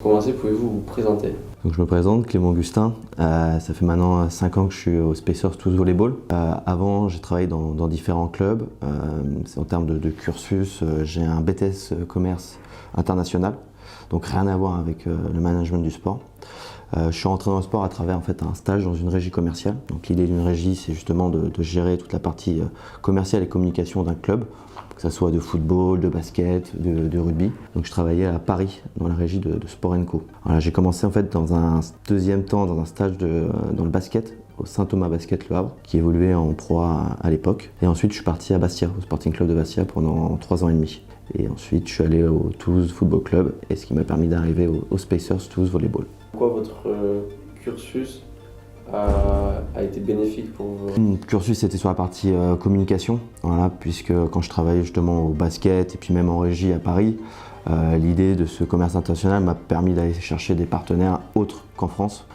Pour commencer, pouvez-vous vous présenter? Donc je me présente, Clément Augustin. Ça fait maintenant 5 ans que je suis au Spacers Toulouse Volleyball. Avant, j'ai travaillé dans différents clubs. En termes de cursus, j'ai un BTS commerce international, donc rien à voir avec le management du sport. Je suis rentré dans le sport à travers un stage dans une régie commerciale. Donc l'idée d'une régie, c'est justement de gérer toute la partie commerciale et communication d'un club, que ce soit de football, de basket, de rugby. Donc je travaillais à Paris dans la régie de Sport & Co. Voilà, j'ai commencé dans un deuxième temps dans un stage dans le basket au Saint-Thomas Basket Le Havre, qui évoluait en Pro A à l'époque. Et ensuite je suis parti à Bastia, au Sporting Club de Bastia pendant 3 ans et demi. Et ensuite je suis allé au Toulouse Football Club, et ce qui m'a permis d'arriver au Spacers Toulouse Volleyball. Pourquoi votre cursus a été bénéfique pour vous? Mon cursus était sur la partie communication, voilà, puisque quand je travaillais justement au basket et puis même en régie à Paris, l'idée de ce commerce international m'a permis d'aller chercher des partenaires autres qu'en France.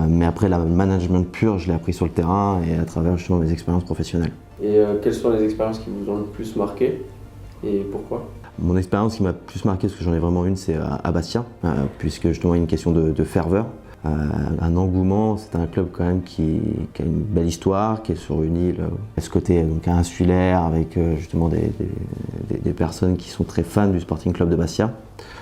Mais après, le management pur, je l'ai appris sur le terrain et à travers justement mes expériences professionnelles. Et quelles sont les expériences qui vous ont le plus marqué et pourquoi? Mon expérience qui m'a le plus marqué, parce que j'en ai vraiment une, c'est à Bastia, puisque justement il y a une question de ferveur. Un engouement, c'est un club quand même qui a une belle histoire, qui est sur une île, ce côté donc insulaire avec justement des personnes qui sont très fans du Sporting Club de Bastia.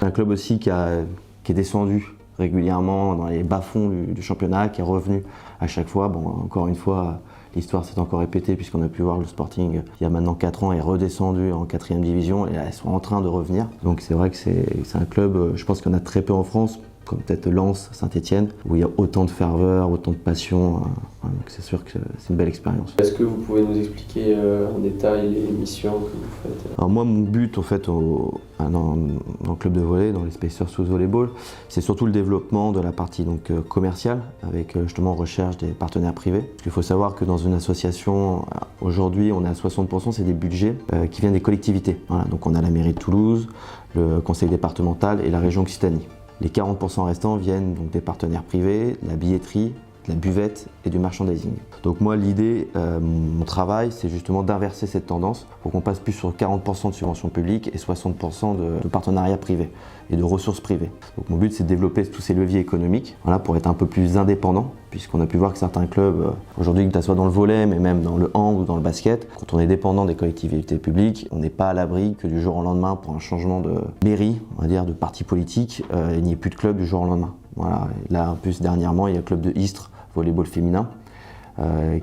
Un club aussi qui est descendu régulièrement dans les bas-fonds du championnat, qui est revenu à chaque fois. Bon, encore une fois, l'histoire s'est encore répétée puisqu'on a pu voir le Sporting il y a maintenant 4 ans est redescendu en 4e division et là, ils sont en train de revenir. Donc c'est vrai que c'est un club, je pense qu'il y en a très peu en France, comme peut-être Lens, Saint-Etienne, où il y a autant de ferveur, autant de passion. Donc c'est sûr que c'est une belle expérience. Est-ce que vous pouvez nous expliquer en détail les missions que vous faites? Alors moi, mon but en fait dans le club de volley, dans les Spacers Toulouse Volleyball, c'est surtout le développement de la partie commerciale, avec justement recherche des partenaires privés. Parce qu'il faut savoir que dans une association, aujourd'hui, on est à 60%, c'est des budgets qui viennent des collectivités. Voilà, donc on a la mairie de Toulouse, le conseil départemental et la région Occitanie. Les 40% restants viennent donc des partenaires privés, de la billetterie, de la buvette et du merchandising. Donc moi l'idée, mon travail, c'est justement d'inverser cette tendance pour qu'on passe plus sur 40% de subventions publiques et 60% de partenariats privés et de ressources privées. Donc mon but, c'est de développer tous ces leviers économiques, voilà, pour être un peu plus indépendant, puisqu'on a pu voir que certains clubs, aujourd'hui, que ce soit dans le volley, mais même dans le hand ou dans le basket, quand on est dépendant des collectivités publiques, on n'est pas à l'abri que du jour au lendemain, pour un changement de mairie, on va dire de parti politique, il n'y ait plus de club du jour au lendemain. Voilà. Là, en plus, dernièrement, il y a le club de Istres, volleyball féminin,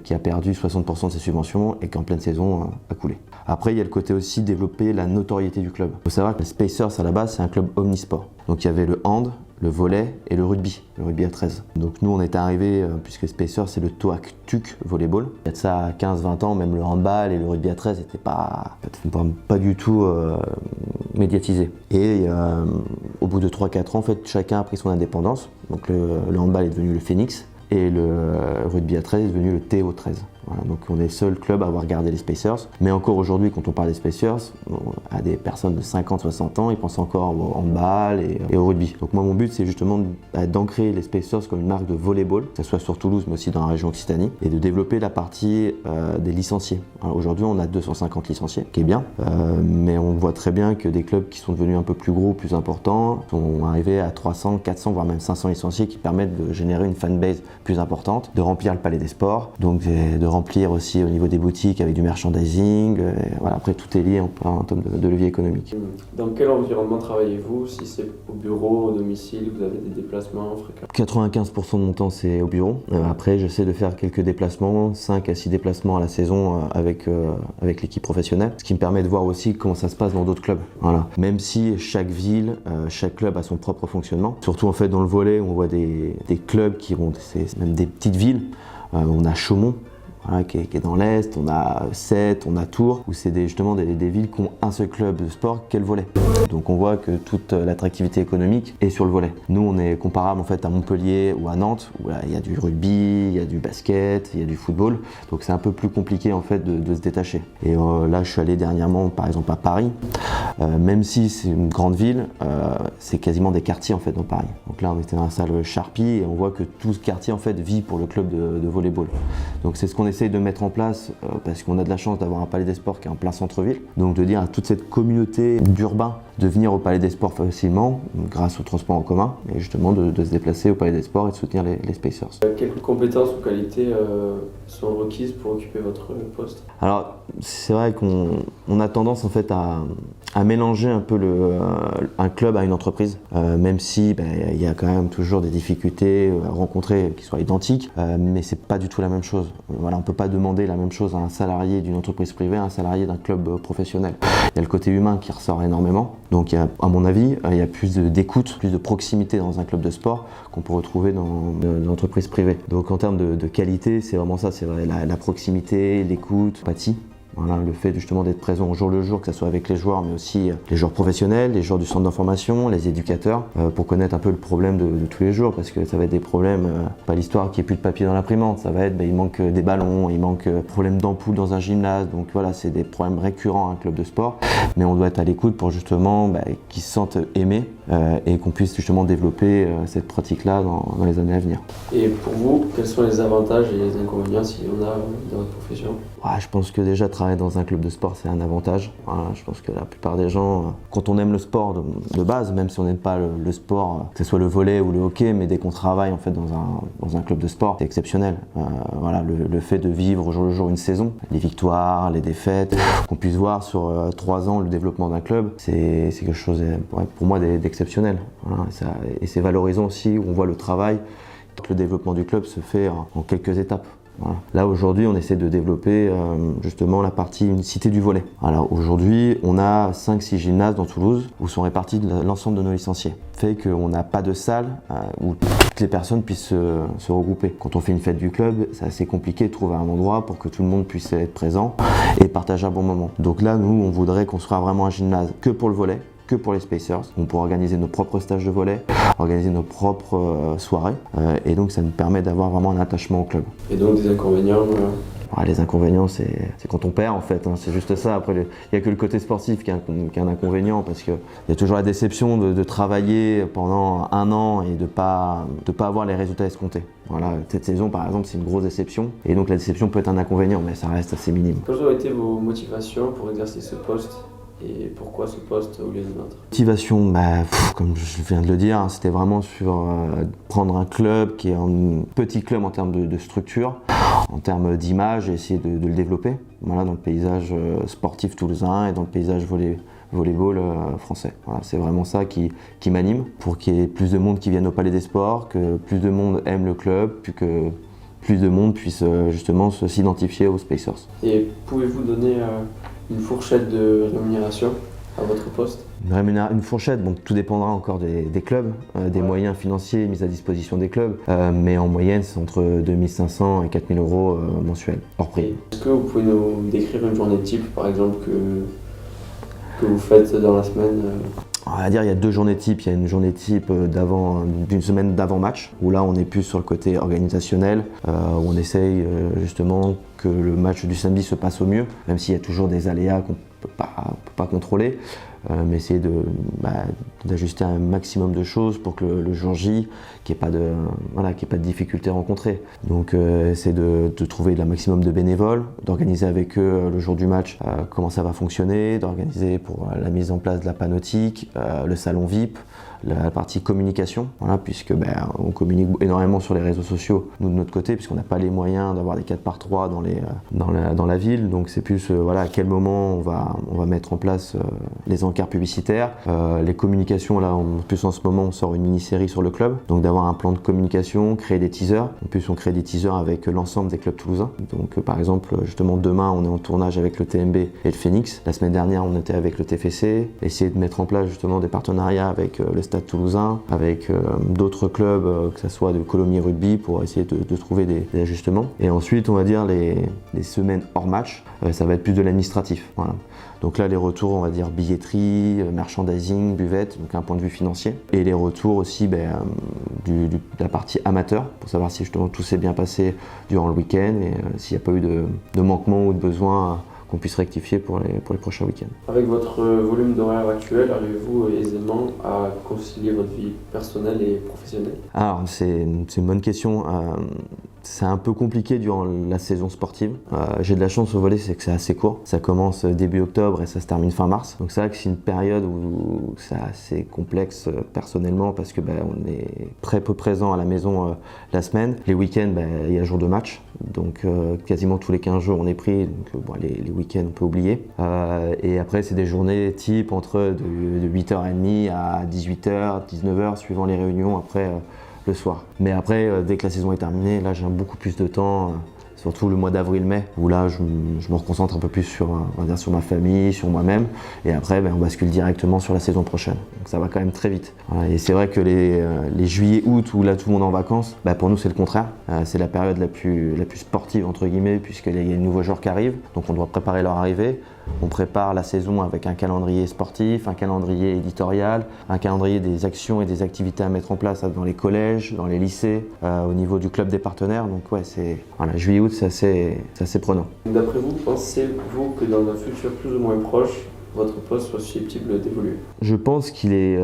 qui a perdu 60% de ses subventions et qui en pleine saison a coulé. Après, il y a le côté aussi développer la notoriété du club. Il faut savoir que les Spacers à la base, c'est un club omnisport. Donc il y avait le hand, le volley et le rugby à 13. Donc nous on est arrivés, puisque Spacers c'est le TOAC TUC volleyball. Il y a de ça à 15-20 ans, même le handball et le rugby à 13 n'étaient pas du tout médiatisés. Et au bout de 3-4 ans, en fait, chacun a pris son indépendance. Donc le handball est devenu le Phoenix et le rugby à 13 est devenu le TO13. Voilà, donc on est le seul club à avoir gardé les Spacers. Mais encore aujourd'hui, quand on parle des Spacers, à des personnes de 50-60 ans, ils pensent encore au handball et au rugby. Donc moi, mon but, c'est justement d'ancrer les Spacers comme une marque de volleyball, que ce soit sur Toulouse, mais aussi dans la région Occitanie, et de développer la partie des licenciés. Aujourd'hui, on a 250 licenciés, ce qui est bien, mais on voit très bien que des clubs qui sont devenus un peu plus gros, plus importants, sont arrivés à 300, 400, voire même 500 licenciés qui permettent de générer une fanbase plus importante, de remplir le palais des sports, donc de remplir aussi au niveau des boutiques avec du merchandising. Voilà, après, tout est lié en termes de levier économique. Dans quel environnement travaillez-vous? Si c'est au bureau, au domicile, vous avez des déplacements fréquents? 95% de mon temps, c'est au bureau. Après, j'essaie de faire quelques déplacements, 5 à 6 déplacements à la saison avec l'équipe professionnelle, ce qui me permet de voir aussi comment ça se passe dans d'autres clubs. Voilà. Même si chaque ville, chaque club a son propre fonctionnement. Surtout en fait dans le volley, on voit des clubs qui ont même des petites villes. On a Chaumont, voilà, qui est dans l'Est, on a Sète, on a Tours, où c'est justement des villes qui ont un seul club de sport qu'est le volley. Donc on voit que toute l'attractivité économique est sur le volley. Nous, on est comparable en fait à Montpellier ou à Nantes, où là, il y a du rugby, il y a du basket, il y a du football. Donc c'est un peu plus compliqué en fait de se détacher. Et là, je suis allé dernièrement, par exemple, à Paris. Même si c'est une grande ville, c'est quasiment des quartiers en fait dans Paris. Donc là, on était dans la salle Charpie et on voit que tout ce quartier en fait vit pour le club de volleyball. Donc c'est ce qu'on essaye de mettre en place, parce qu'on a de la chance d'avoir un palais des sports qui est en plein centre-ville, donc de dire à toute cette communauté d'urbains de venir au palais des sports facilement grâce au transport en commun et justement de se déplacer au palais des sports et de soutenir les Spacers. Quelles compétences ou qualités sont requises pour occuper votre poste? Alors c'est vrai qu'on a tendance en fait à mélanger un peu un club à une entreprise, même si il y a quand même toujours des difficultés à rencontrer qui soient identiques, mais c'est pas du tout la même chose. Voilà, on peut pas demander la même chose à un salarié d'une entreprise privée, à un salarié d'un club professionnel. Il y a le côté humain qui ressort énormément, donc à mon avis, il y a plus d'écoute, plus de proximité dans un club de sport qu'on peut retrouver dans une entreprise privée. Donc en termes de qualité, c'est vraiment ça, c'est vrai, la proximité, l'écoute, l'empathie. Voilà, le fait justement d'être présent au jour le jour, que ce soit avec les joueurs, mais aussi les joueurs professionnels, les joueurs du centre d'information, les éducateurs, pour connaître un peu le problème de tous les jours, parce que ça va être des problèmes, pas l'histoire qu'il n'y ait plus de papier dans l'imprimante, ça va être il manque des ballons, il manque problème d'ampoule dans un gymnase, donc voilà, c'est des problèmes récurrents à un club de sport, mais on doit être à l'écoute pour justement qu'ils se sentent aimés et qu'on puisse justement développer cette pratique-là dans les années à venir. Et pour vous, quels sont les avantages et les inconvénients s'il y en a dans votre profession? Je pense que déjà travailler dans un club de sport c'est un avantage. Voilà, je pense que la plupart des gens, quand on aime le sport de base, même si on n'aime pas le sport, que ce soit le volley ou le hockey, mais dès qu'on travaille en fait dans un club de sport, c'est exceptionnel. Voilà, le fait de vivre au jour le jour une saison, les victoires, les défaites, qu'on puisse voir sur 3 ans le développement d'un club, c'est quelque chose pour moi d'exceptionnel. Voilà, et c'est valorisant aussi, où on voit le travail, le développement du club se fait en quelques étapes. Voilà. Là aujourd'hui on essaie de développer justement la partie une cité du volley. Alors aujourd'hui on a 5-6 gymnases dans Toulouse où sont répartis l'ensemble de nos licenciés. Fait qu'on n'a pas de salle où toutes les personnes puissent se regrouper. Quand on fait une fête du club, c'est assez compliqué de trouver un endroit pour que tout le monde puisse être présent et partager un bon moment. Donc là nous on voudrait construire vraiment un gymnase que pour le volley, que pour les Spacers. On pourra organiser nos propres stages de volley, organiser nos propres soirées et donc ça nous permet d'avoir vraiment un attachement au club. Et donc des inconvénients Les inconvénients, c'est quand on perd en fait, hein, c'est juste ça. Après, il n'y a que le côté sportif qui est un inconvénient parce qu'il y a toujours la déception de travailler pendant 1 an et de pas avoir les résultats escomptés. Voilà, cette saison par exemple, c'est une grosse déception et donc la déception peut être un inconvénient, mais ça reste assez minime. Quelles ont été vos motivations pour exercer ce poste? Et pourquoi ce poste au lieu d'un autre? Motivation, comme je viens de le dire, c'était vraiment sur prendre un club qui est un petit club en termes de structure, en termes d'image et essayer de le développer voilà, dans le paysage sportif toulousain et dans le paysage volleyball français. Voilà, c'est vraiment ça qui m'anime, pour qu'il y ait plus de monde qui vienne au Palais des Sports, que plus de monde aime le club, puis que plus de monde puisse justement s'identifier aux Spacers. Et pouvez-vous donner une fourchette de rémunération à votre poste? Une fourchette, donc tout dépendra encore des clubs, des moyens financiers mis à disposition des clubs, mais en moyenne c'est entre 2500 et 4000 euros mensuels, hors prix. Est-ce que vous pouvez nous décrire une journée type par exemple que vous faites dans la semaine? On va dire il y a 2 journées types. Il y a une journée type d'une semaine d'avant-match, où là on est plus sur le côté organisationnel, où on essaye justement que le match du samedi se passe au mieux, même s'il y a toujours des aléas qu'on ne peut pas contrôler, mais essayer d'ajuster un maximum de choses pour que le jour J, qu'il n'y ait pas de difficultés rencontrées. Donc essayer de trouver le maximum de bénévoles, d'organiser avec eux le jour du match comment ça va fonctionner, d'organiser pour la mise en place de la panoptique, le salon VIP, la partie communication, voilà, puisque on communique énormément sur les réseaux sociaux, nous de notre côté, puisqu'on n'a pas les moyens d'avoir des 4x3 dans la ville, donc c'est plus à quel moment on va mettre en place les encarts publicitaires, les communications. Là, en plus en ce moment, on sort une mini-série sur le club, donc d'avoir un plan de communication, créer des teasers. En plus, on crée des teasers avec l'ensemble des clubs toulousains. Donc par exemple, justement demain, on est en tournage avec le TMB et le Phoenix. La semaine dernière, on était avec le TFC. Essayer de mettre en place justement des partenariats avec le Stade Toulousain, avec d'autres clubs, que ce soit de Colomiers Rugby, pour essayer de trouver des ajustements. Et ensuite, on va dire les semaines hors match, ça va être plus de l'administratif. Voilà. Donc là, les retours, on va dire billetterie, merchandising, buvette, donc un point de vue financier. Et les retours aussi de la partie amateur, pour savoir si justement tout s'est bien passé durant le week-end et s'il n'y a pas eu de manquement ou de besoin qu'on puisse rectifier pour les prochains week-ends. Avec votre volume d'horaire actuel, arrivez-vous aisément à concilier votre vie personnelle et professionnelle? Alors, c'est une bonne question. C'est un peu compliqué durant la saison sportive. J'ai de la chance au volley, c'est que c'est assez court. Ça commence début octobre et ça se termine fin mars. Donc c'est vrai que c'est une période où c'est assez complexe personnellement parce que on est très peu présent à la maison la semaine. Les week-ends, il y a jour de match. Donc quasiment tous les 15 jours on est pris. Donc les week-ends on peut oublier. Et après c'est des journées type entre de 8h30 à 18h, 19h suivant les réunions après le soir. Mais après, dès que la saison est terminée, là j'ai beaucoup plus de temps, surtout le mois d'avril-mai, où là je me reconcentre un peu plus sur, on va dire, sur ma famille, sur moi-même, et après on bascule directement sur la saison prochaine. Donc ça va quand même très vite. Voilà. Et c'est vrai que les juillet-août, où là tout le monde est en vacances, pour nous c'est le contraire. C'est la période la plus sportive entre guillemets, puisqu'il y a les nouveaux joueurs qui arrivent, donc on doit préparer leur arrivée. On prépare la saison avec un calendrier sportif, un calendrier éditorial, un calendrier des actions et des activités à mettre en place dans les collèges, dans les lycées, au niveau du club des partenaires. Donc ouais, juillet-août, c'est assez prenant. D'après vous, pensez-vous que dans un futur plus ou moins proche, votre poste soit susceptible d'évoluer? Je pense qu'il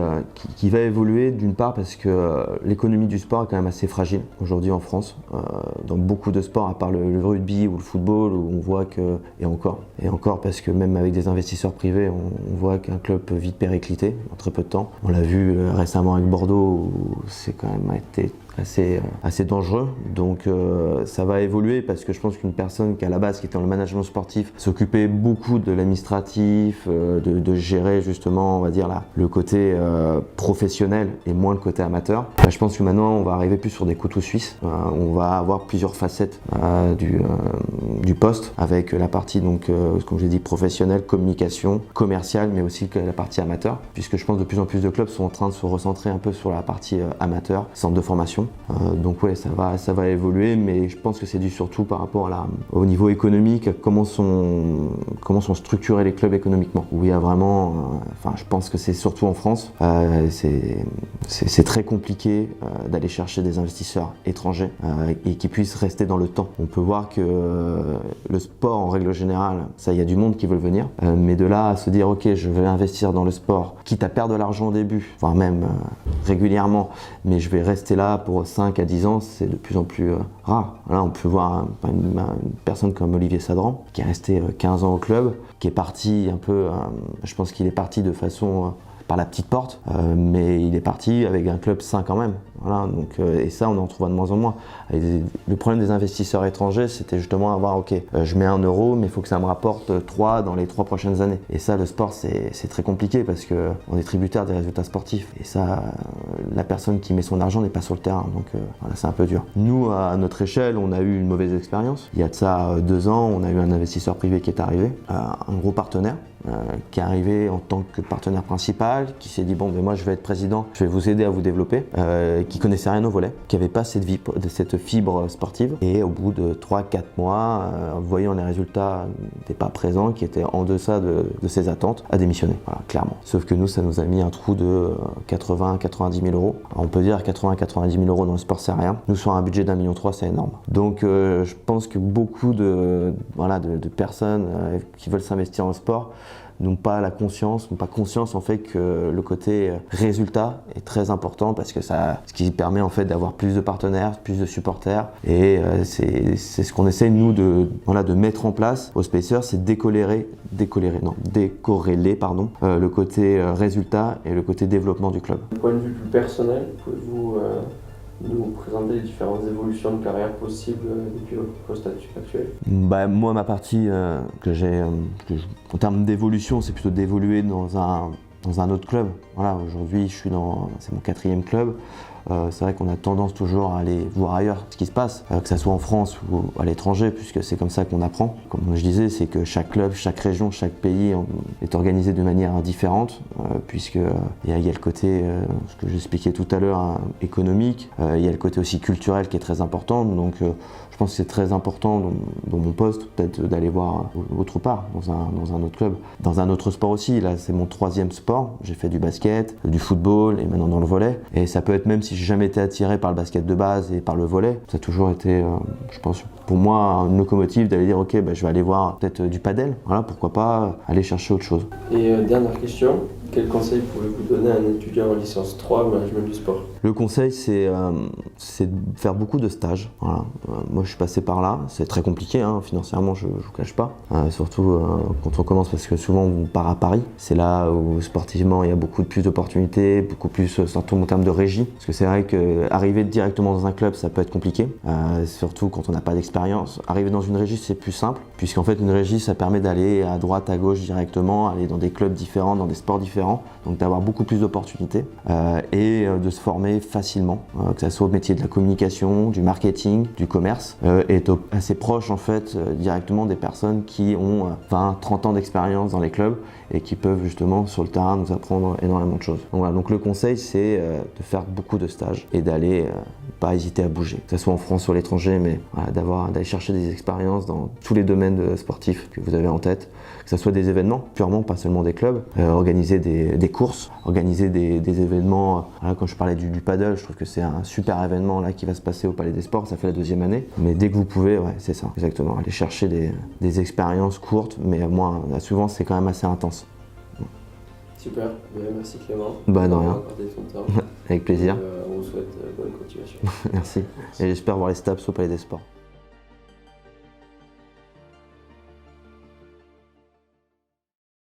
va évoluer d'une part parce que l'économie du sport est quand même assez fragile aujourd'hui en France. Dans beaucoup de sports, à part le rugby ou le football, où on voit que, et encore parce que même avec des investisseurs privés, on voit qu'un club peut vite péricliter en très peu de temps. On l'a vu récemment avec Bordeaux, où c'est quand même été assez dangereux. Donc ça va évoluer parce que je pense qu'une personne qui à la base qui était dans le management sportif s'occupait beaucoup de l'administratif, de gérer justement on va dire le côté professionnel et moins le côté amateur. Je pense que maintenant on va arriver plus sur des couteaux suisses. On va avoir plusieurs facettes du poste avec la partie donc comme j'ai dit professionnelle, communication, commerciale, mais aussi la partie amateur, puisque je pense que de plus en plus de clubs sont en train de se recentrer un peu sur la partie amateur, centre de formation. Donc ouais, ça va évoluer, mais je pense que c'est dû surtout par rapport au niveau économique, comment sont structurés les clubs économiquement. Où il y a vraiment, je pense que c'est surtout en France, c'est très compliqué d'aller chercher des investisseurs étrangers et qui puissent rester dans le temps. On peut voir que le sport en règle générale, ça il y a du monde qui veut venir, mais de là à se dire ok, je vais investir dans le sport, quitte à perdre de l'argent au début, voire même régulièrement, mais je vais rester là pour 5 à 10 ans, c'est de plus en plus rare. Là, on peut voir une personne comme Olivier Sadran, qui est resté 15 ans au club, qui est parti un peu, je pense qu'il est parti de façon par la petite porte, mais il est parti avec un club sain quand même. Voilà, donc, et ça, on en trouve de moins en moins. Et le problème des investisseurs étrangers, c'était justement avoir, ok, je mets 1 euro, mais il faut que ça me rapporte 3 dans les 3 prochaines années. Et ça, le sport, c'est très compliqué parce qu'on est tributaire des résultats sportifs. Et ça, la personne qui met son argent n'est pas sur le terrain. Donc voilà, c'est un peu dur. Nous, à notre échelle, on a eu une mauvaise expérience. Il y a de ça 2 ans, on a eu un investisseur privé qui est arrivé, un gros partenaire. Qui est arrivé en tant que partenaire principal, qui s'est dit bon mais moi je vais être président, je vais vous aider à vous développer, qui connaissait rien au volley, qui n'avait pas cette fibre sportive, et au bout de 3-4 mois, voyant les résultats n'étaient pas présents, qui étaient en deçà de ses attentes, a démissionné, voilà, clairement. Sauf que nous ça nous a mis un trou de 80-90 000 euros. Alors, on peut dire 80-90 000 euros dans le sport c'est rien, nous sur un budget d'1,3 million c'est énorme. Donc je pense que beaucoup de personnes qui veulent s'investir dans le sport n'ont pas conscience en fait que le côté résultat est très important parce que ce qui permet en fait d'avoir plus de partenaires, plus de supporters, et c'est ce qu'on essaie nous de mettre en place au Spacers, c'est décorréler le côté résultat et le côté développement du club. Du point de vue plus personnel, pouvez-vous nous présenter les différentes évolutions de carrière possibles depuis votre statut actuel? Moi, ma partie que j'ai, en termes d'évolution, c'est plutôt d'évoluer dans un autre club. Voilà, aujourd'hui, c'est mon 4e club. C'est vrai qu'on a tendance toujours à aller voir ailleurs ce qui se passe, que ce soit en France ou à l'étranger, puisque c'est comme ça qu'on apprend. Comme je disais, c'est que chaque club, chaque région, chaque pays est organisé de manière différente, puisqu'il y a le côté, ce que j'expliquais tout à l'heure, économique, il y a le côté aussi culturel qui est très important. Donc je pense que c'est très important dans mon poste, peut-être d'aller voir autre part, dans un autre club. Dans un autre sport aussi, là c'est mon 3e sport. J'ai fait du basket, du football et maintenant dans le volley. Et ça peut être, même si j'ai jamais été attiré par le basket de base et par le volley, ça a toujours été, je pense, pour moi, une locomotive d'aller dire ok, je vais aller voir peut-être du padel. Voilà, pourquoi pas aller chercher autre chose. Et dernière question, quel conseil pouvez-vous donner à un étudiant en licence 3 management du sport? Le conseil, c'est de faire beaucoup de stages. Voilà. Moi, je suis passé par là. C'est très compliqué, hein, financièrement, je ne vous cache pas. Surtout quand on commence, parce que souvent, on part à Paris. C'est là où, sportivement, il y a beaucoup plus d'opportunités, beaucoup plus, surtout en termes de régie. Parce que c'est vrai qu'arriver directement dans un club, ça peut être compliqué. Surtout quand on n'a pas d'expérience. Arriver dans une régie, c'est plus simple. Puisqu'en fait, une régie, ça permet d'aller à droite, à gauche directement, aller dans des clubs différents, dans des sports différents. Donc, d'avoir beaucoup plus d'opportunités et de se former facilement, que ce soit au métier de la communication, du marketing, du commerce, et être assez proche en fait directement des personnes qui ont 20-30 ans d'expérience dans les clubs et qui peuvent justement sur le terrain nous apprendre énormément de choses. Donc, voilà, donc le conseil c'est de faire beaucoup de stages et d'aller pas hésiter à bouger, que ce soit en France ou à l'étranger, mais voilà, d'aller chercher des expériences dans tous les domaines sportifs que vous avez en tête, que ce soit des événements, purement pas seulement des clubs, organiser des courses, organiser des événements, voilà, quand je parlais du paddle, je trouve que c'est un super événement là qui va se passer au Palais des Sports, ça fait la 2e année, mais dès que vous pouvez, ouais, c'est ça, exactement, aller chercher des expériences courtes, mais moi, souvent c'est quand même assez intense. Super, merci Clément. Bah, de rien. Accordé ton temps. Avec plaisir. On vous souhaite bonne continuation. Merci. Et j'espère voir les Staps au Palais des Sports.